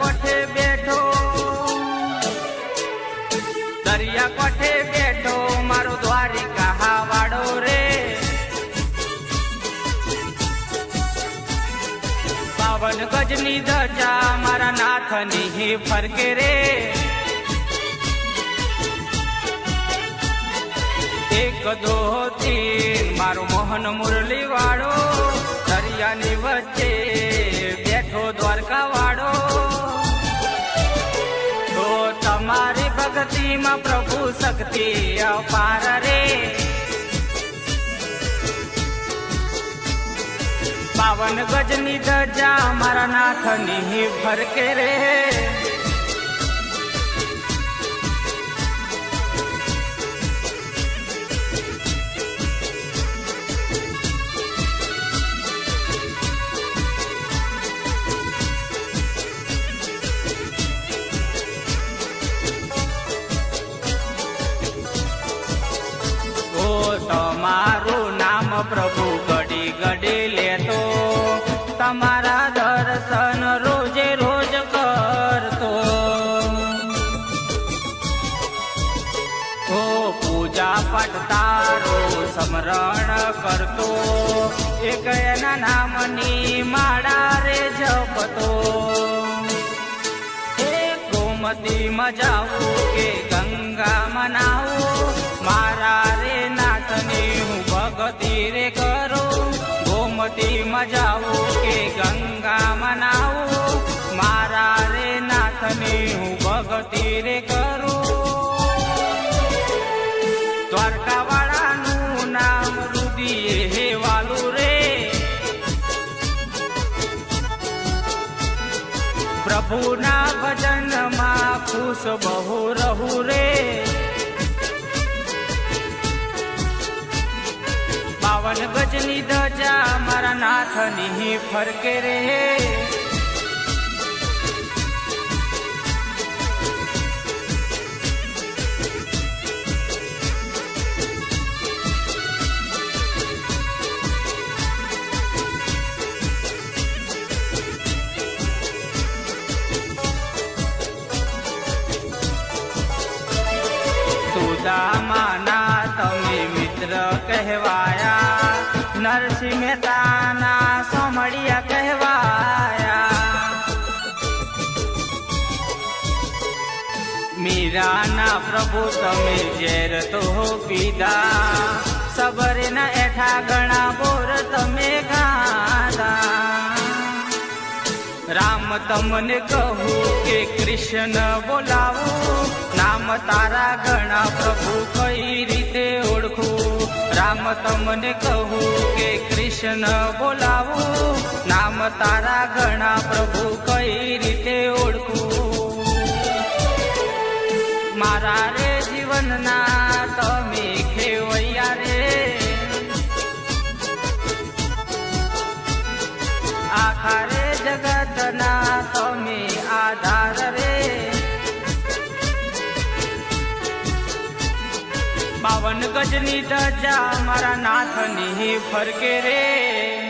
કોઠે બેઠો, દરિયા કોઠે બેઠો મારો દ્વારિકા વાળો રે, 52 ગજની ધજા મારા નાથની ફરકે રે, 1 2 3 મારો મોહન મુરલી વાળો, દરિયાની વચ્ચે બેઠો દ્વારકા વાળો. તો તમારી ભક્તિમાં પ્રભુ શક્તિ અપાર રે, 52 ગજની ધજા મારા નાથની ફરકે રે. તમારું નામ પ્રભુ ઘડી ઘડી લેતો, તમારા દર્શન રોજે રોજ કરતો. પૂજા પાઠ તારો સ્મરણ કરતો, એક એના નામની માળા રે જપતો. ગોમતીમાં જાવું કે ગંગામાં નાવું, મારા રે નાથની હું ભગતિ રે કરું. ગોમતીમાં જાવું કે ગંગામાં નાવું, મારા રે નાથની હું ભગતિ રે કરું. દ્વારકા વાળાનું નામ રુદિયે હે વાલું રે, પ્રભુના ભજનમાં ખુશ બહુ રહું રે. 52 ગજની ધજા મારા નાથની ફરકે રે. સુદામાના તમે મિત્ર કહેવાયા, નરસિંહ મહેતાના સોમળિયા કહેવાયા. મીરાના પ્રભુ તમે ઝેર તો પીધા, સબરના એઠા ઘણા બોર તમે ખાધા. રામ તમને કહું કે કૃષ્ણ બોલાવું, નામ તારા ઘણા પ્રભુ કઈ રીતે ઓળખું. રામ તમને કહું કે કૃષ્ણ બોલાવું, નામ તારા ઘણા પ્રભુ કઈ રીતે ઓળખું. મારા રે જીવનના તમે ખેવૈયા રે, આખા રે જગતના તમે આધાર રે. 52 ગજની ધજા મારા નાથની ફરકે રે.